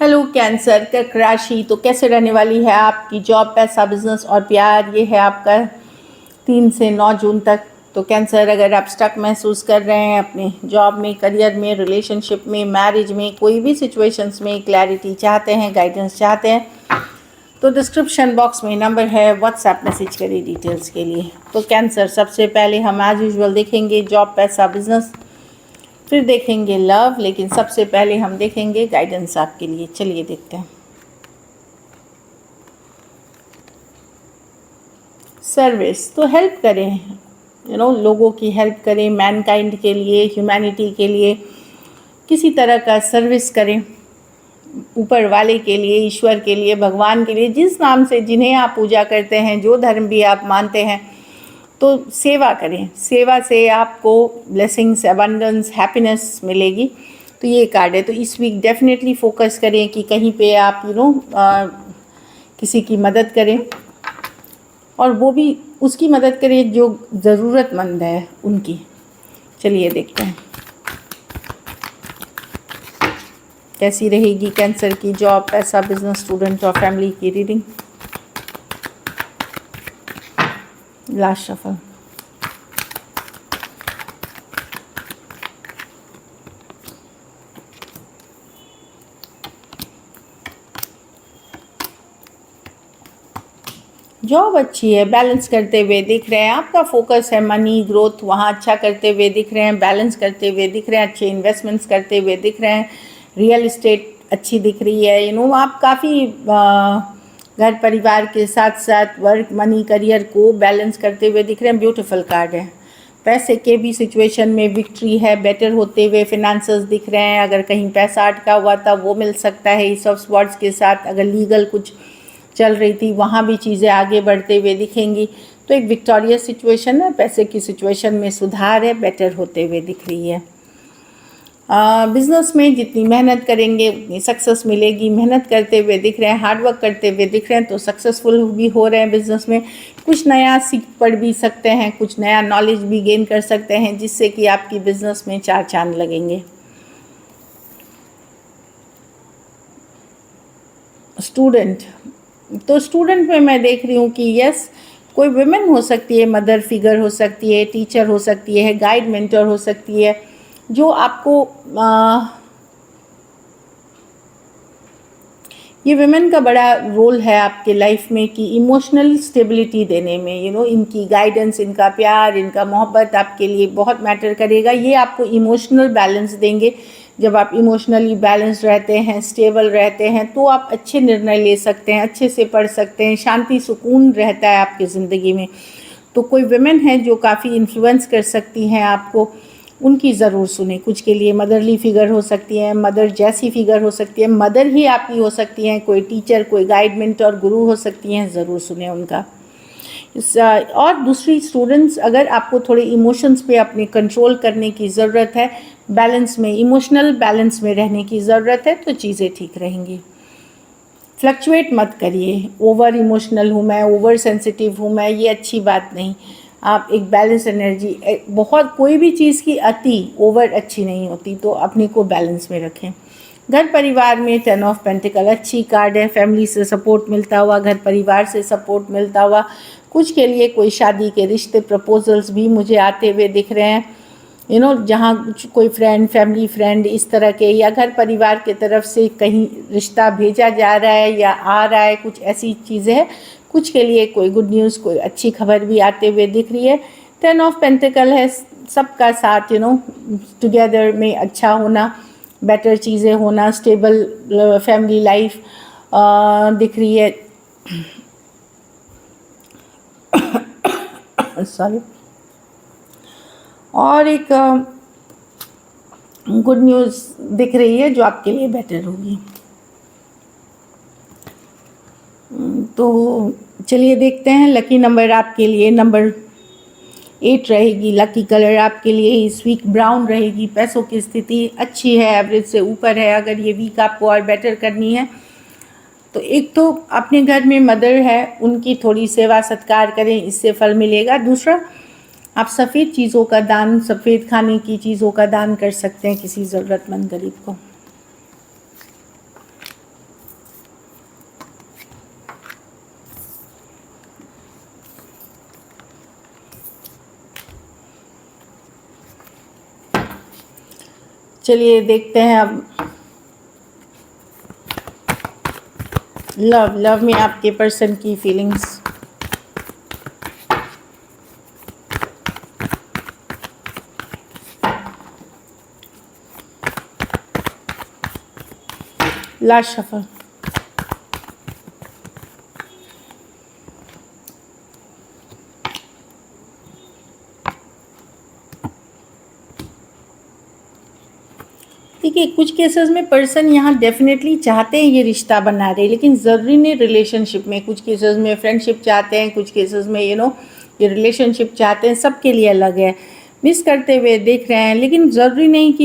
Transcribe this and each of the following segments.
Hello cancer, कर्क राशि। तो कैसे रहने वाली है आपकी जॉब, पैसा, बिजनेस और प्यार। ये है आपका 3 से 9 जून तक। तो कैंसर, अगर आप स्टक महसूस कर रहे हैं अपने जॉब में, करियर में, रिलेशनशिप में, मैरिज में, कोई भी सिचुएशंस में क्लैरिटी चाहते हैं, गाइडेंस चाहते हैं, तो डिस्क्रिप्शन बॉक्स में नंबर है, व्हाट्सएप मैसेज करिए डिटेल्स के लिए। तो कैंसर, सबसे पहले हम एज यूजुअल देखेंगे जॉब, पैसा, बिजनेस, फिर देखेंगे लव, लेकिन सबसे पहले हम देखेंगे गाइडेंस आपके लिए। चलिए देखते हैं। सर्विस, तो हेल्प करें, लोगों की हेल्प करें, मैनकाइंड के लिए, ह्यूमैनिटी के लिए किसी तरह का सर्विस करें, ऊपर वाले के लिए, ईश्वर के लिए, भगवान के लिए, जिस नाम से जिन्हें आप पूजा करते हैं, जो धर्म भी आप मानते हैं, तो सेवा करें। सेवा से आपको ब्लेसिंग्स, अबंडेंस, हैप्पीनेस मिलेगी। तो ये कार्ड है। तो इस वीक डेफिनेटली फोकस करें कि कहीं पे आप किसी की मदद करें, और वो भी उसकी मदद करें जो ज़रूरतमंद है उनकी। चलिए देखते हैं कैसी रहेगी कैंसर की जॉब, पैसा, बिजनेस, स्टूडेंट और फैमिली की रीडिंग। Last shuffle. जॉब अच्छी है, बैलेंस करते हुए दिख रहे हैं। आपका फोकस है मनी, ग्रोथ, वहाँ अच्छा करते हुए दिख रहे हैं, बैलेंस करते हुए दिख रहे हैं, अच्छे इन्वेस्टमेंट्स करते हुए दिख रहे हैं, रियल इस्टेट अच्छी दिख रही है। आप काफ़ी घर परिवार के साथ साथ वर्क, मनी, करियर को बैलेंस करते हुए दिख रहे हैं। ब्यूटीफुल कार्ड है। पैसे के भी सिचुएशन में विक्ट्री है, बेटर होते हुए फिनेंसेस दिख रहे हैं। अगर कहीं पैसा अटका हुआ था वो मिल सकता है इस ऑफ स्वॉर्ड्स के साथ। अगर लीगल कुछ चल रही थी वहाँ भी चीज़ें आगे बढ़ते हुए दिखेंगी। तो एक विक्टोरियस सिचुएशन है, पैसे की सिचुएशन में सुधार है, बेटर होते हुए दिख रही है। बिज़नेस में जितनी मेहनत करेंगे उतनी सक्सेस मिलेगी। मेहनत करते हुए दिख रहे हैं, हार्डवर्क करते हुए दिख रहे हैं, तो सक्सेसफुल भी हो रहे हैं बिज़नेस में। कुछ नया सीख पढ़ भी सकते हैं, कुछ नया नॉलेज भी गेन कर सकते हैं, जिससे कि आपकी बिज़नेस में 4 चांद लगेंगे। स्टूडेंट, तो स्टूडेंट में मैं देख रही हूँ कि यस, कोई वुमेन हो सकती है, मदर फिगर हो सकती है, टीचर हो सकती है, गाइड मेंटर हो सकती है, जो आपको ये वुमेन का बड़ा रोल है आपके लाइफ में कि इमोशनल स्टेबिलिटी देने में। इनकी गाइडेंस, इनका प्यार, इनका मोहब्बत आपके लिए बहुत मैटर करेगा। ये आपको इमोशनल बैलेंस देंगे। जब आप इमोशनली बैलेंस रहते हैं, स्टेबल रहते हैं, तो आप अच्छे निर्णय ले सकते हैं, अच्छे से पढ़ सकते हैं, शांति सुकून रहता है आपकी ज़िंदगी में। तो कोई वुमेन है जो काफ़ी इन्फ्लुएंस कर सकती हैं आपको, उनकी ज़रूर सुने। कुछ के लिए मदरली फिगर हो सकती है, मदर जैसी फिगर हो सकती है, मदर ही आपकी हो सकती हैं, कोई टीचर, कोई गाइड मेंटर, गुरु हो सकती हैं, ज़रूर सुने उनका। और दूसरी स्टूडेंट्स, अगर आपको थोड़े इमोशंस पे अपने कंट्रोल करने की ज़रूरत है, बैलेंस में, इमोशनल बैलेंस में रहने की ज़रूरत है, तो चीज़ें ठीक रहेंगी। फ्लक्चुएट मत करिए, ओवर इमोशनल हूँ मैं, ओवर सेंसिटिव हूँ मैं, ये अच्छी बात नहीं। आप एक बैलेंस एनर्जी, बहुत कोई भी चीज़ की अति, ओवर अच्छी नहीं होती, तो अपने को बैलेंस में रखें। घर परिवार में 10 ऑफ पेंटिकल अच्छी कार्ड है। फैमिली से सपोर्ट मिलता हुआ, घर परिवार से सपोर्ट मिलता हुआ, कुछ के लिए कोई शादी के रिश्ते, प्रपोजल्स भी मुझे आते हुए दिख रहे हैं। जहाँ कोई फ्रेंड, फैमिली फ्रेंड इस तरह के, या घर परिवार के तरफ से कहीं रिश्ता भेजा जा रहा है या आ रहा है, कुछ ऐसी चीज़ें हैं। कुछ के लिए कोई गुड न्यूज़, कोई अच्छी खबर भी आते हुए दिख रही है। 10 ऑफ पेंटिकल है, सबका साथ टुगेदर में अच्छा होना, बेटर चीज़ें होना, स्टेबल फैमिली लाइफ दिख रही है। सॉरी। और एक गुड न्यूज़ दिख रही है जो आपके लिए बेटर होगी। तो चलिए देखते हैं। लकी नंबर आपके लिए नंबर 8 रहेगी। लकी कलर आपके लिए इस वीक ब्राउन रहेगी। पैसों की स्थिति अच्छी है, एवरेज से ऊपर है। अगर ये वीक आपको और बेटर करनी है तो एक तो अपने घर में मदर है, उनकी थोड़ी सेवा सत्कार करें, इससे फल मिलेगा। दूसरा, आप सफ़ेद चीज़ों का दान, सफ़ेद खाने की चीज़ों का दान कर सकते हैं किसी ज़रूरतमंद गरीब को। चलिए देखते हैं अब लव में आपके पर्सन की फीलिंग्स। Last shuffle. देखिए कुछ केसेस में पर्सन यहाँ डेफिनेटली चाहते हैं ये रिश्ता बना रहे, लेकिन ज़रूरी नहीं रिलेशनशिप में। कुछ केसेस में फ्रेंडशिप चाहते हैं, कुछ केसेस में ये रिलेशनशिप चाहते हैं। सबके लिए अलग है, मिस करते हुए देख रहे हैं। लेकिन ज़रूरी नहीं कि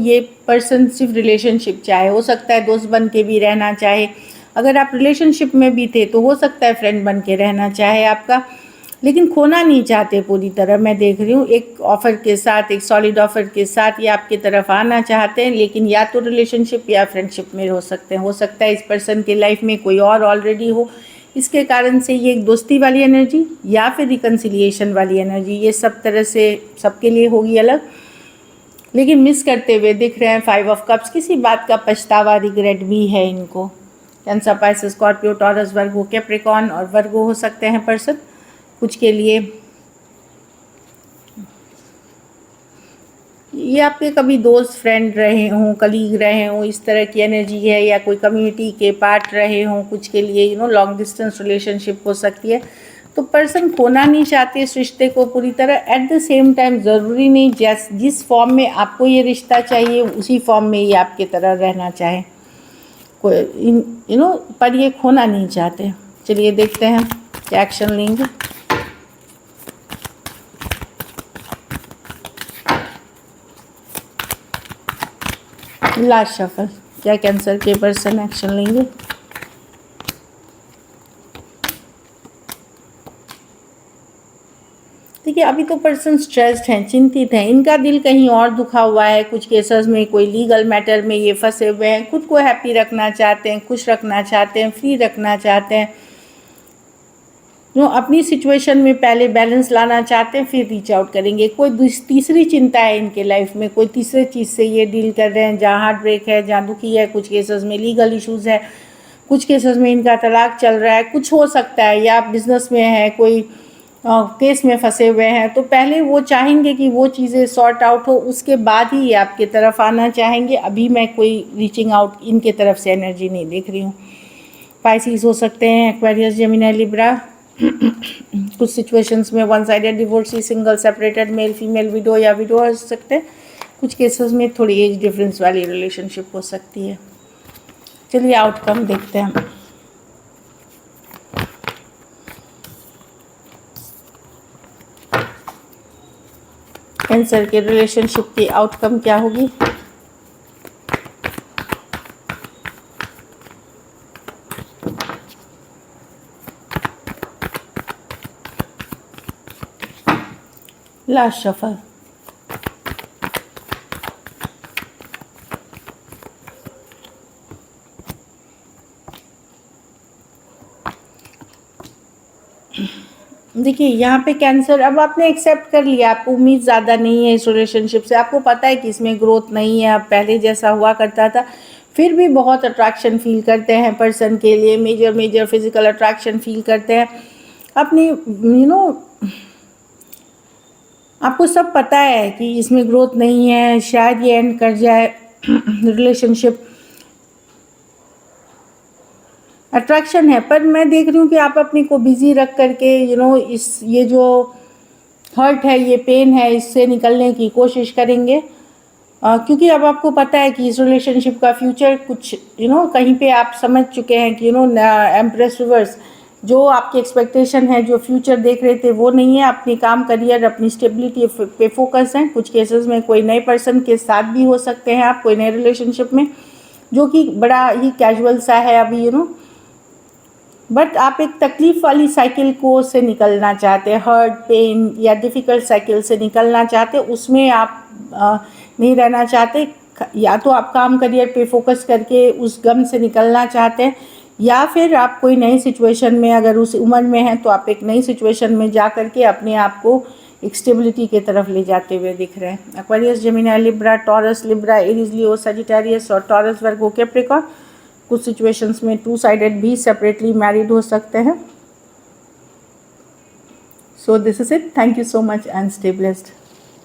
ये पर्सन सिर्फ रिलेशनशिप चाहे, हो सकता है दोस्त बन के भी रहना चाहे। अगर आप रिलेशनशिप में भी थे तो हो सकता है फ्रेंड बन के रहना चाहे आपका, लेकिन खोना नहीं चाहते पूरी तरह। मैं देख रही हूँ एक ऑफ़र के साथ, एक सॉलिड ऑफ़र के साथ ये आपकी तरफ आना चाहते हैं, लेकिन या तो रिलेशनशिप या फ्रेंडशिप में हो सकते हैं। हो सकता है इस पर्सन के लाइफ में कोई और ऑलरेडी हो, इसके कारण से ये एक दोस्ती वाली एनर्जी या फिर रिकन्सिलिएशन वाली एनर्जी, ये सब तरह से सबके लिए होगी अलग, लेकिन मिस करते हुए दिख रहे हैं। 5 ऑफ कप्स, किसी बात का पछतावा, रिग्रेट भी है इनको। Cancer, Pisces, Scorpio, taurus, Virgo, Capricorn और वर्गो हो सकते हैं पर्सन कुछ के लिए। ये आपके कभी दोस्त फ्रेंड रहे हों, कलीग रहे हों, इस तरह की एनर्जी है, या कोई कम्युनिटी के पार्ट रहे हों कुछ के लिए। लॉन्ग डिस्टेंस रिलेशनशिप हो सकती है। तो पर्सन खोना नहीं चाहते इस रिश्ते को पूरी तरह। एट द सेम टाइम ज़रूरी नहीं जिस फॉर्म में आपको ये रिश्ता चाहिए उसी फॉर्म में ये आपके तरह रहना चाहे कोई पर ये खोना नहीं चाहते। चलिए देखते हैं क्या एक्शन लेंगे। लास्ट शफल, क्या कैंसर के पर्सन एक्शन लेंगे। देखिए अभी तो पर्सन स्ट्रेस्ड हैं, चिंतित हैं, इनका दिल कहीं और दुखा हुआ है। कुछ केसेस में कोई लीगल मैटर में ये फंसे हुए हैं। खुद को हैप्पी रखना चाहते हैं, खुश रखना चाहते हैं, फ्री रखना चाहते हैं। अपनी सिचुएशन में पहले बैलेंस लाना चाहते हैं, फिर रीच आउट करेंगे। कोई तीसरी चिंता है इनके लाइफ में, कोई तीसरे चीज़ से ये डील कर रहे हैं, जहाँ हार्ट ब्रेक है, जहाँ दुखी है। कुछ केसेस में लीगल इश्यूज़ है, कुछ केसेस में इनका तलाक चल रहा है। कुछ हो सकता है या बिजनेस में है, कोई केस में फंसे हुए हैं। तो पहले वो चाहेंगे कि वो चीज़ें सॉर्ट आउट हो, उसके बाद ही ये आपके तरफ आना चाहेंगे। अभी मैं कोई रीचिंग आउट इनके तरफ से एनर्जी नहीं देख रही हूँ। पाइसिस हो सकते हैं, एक्वेरियस, जेमिनी, लिब्रा। कुछ सिचुएशंस में one sided divorcee, single, separated, male female, window या विडो हो सकते हैं। कुछ केसेस में थोड़ी एज डिफरेंस वाली रिलेशनशिप हो सकती है। चलिए आउटकम देखते हैं। कैंसर के रिलेशनशिप की आउटकम क्या होगी। लास्ट शफल, देखिए यहाँ पे कैंसर, अब आपने एक्सेप्ट कर लिया, आपको उम्मीद ज़्यादा नहीं है इस रिलेशनशिप से। आपको पता है कि इसमें ग्रोथ नहीं है, अब पहले जैसा हुआ करता था। फिर भी बहुत अट्रैक्शन फील करते हैं पर्सन के लिए, मेजर फिजिकल अट्रैक्शन फील करते हैं अपनी आपको सब पता है कि इसमें ग्रोथ नहीं है, शायद ये एंड कर जाए रिलेशनशिप। अट्रैक्शन है, पर मैं देख रही हूँ कि आप अपने को बिजी रख करके ये जो हर्ट है, ये पेन है, इससे निकलने की कोशिश करेंगे। क्योंकि अब आपको पता है कि इस रिलेशनशिप का फ्यूचर कुछ कहीं पे आप समझ चुके हैं कि एम्प्रेस रिवर्स, जो आपकी एक्सपेक्टेशन है, जो फ्यूचर देख रहे थे, वो नहीं है। अपनी काम, करियर, अपनी स्टेबिलिटी पे फोकस है। कुछ केसेस में कोई नए पर्सन के साथ भी हो सकते हैं आप, कोई नए रिलेशनशिप में, जो कि बड़ा ही कैजुअल सा है अभी बट आप एक तकलीफ़ वाली साइकिल को से निकलना चाहते हैं, हर्ट, पेन या डिफ़िकल्ट साइकिल से निकलना चाहते हैं। उसमें आप नहीं रहना चाहते। या तो आप काम, करियर पे फोकस करके उस गम से निकलना चाहते हैं, या फिर आप कोई नई सिचुएशन में, अगर उस उम्र में हैं तो आप एक नई सिचुएशन में जा कर के अपने आप को एक स्टेबिलिटी की तरफ ले जाते हुए दिख रहे हैं। Aquarius, Gemini, Libra, Taurus, Libra, Aries, Leo, Sagittarius और टॉरस, वर्गो, कैप्रिकॉर्न कुछ सिचुएशंस में 2 साइडेड भी सेपरेटली मैरिड हो सकते हैं। So this is it. Thank you so much and stay blessed.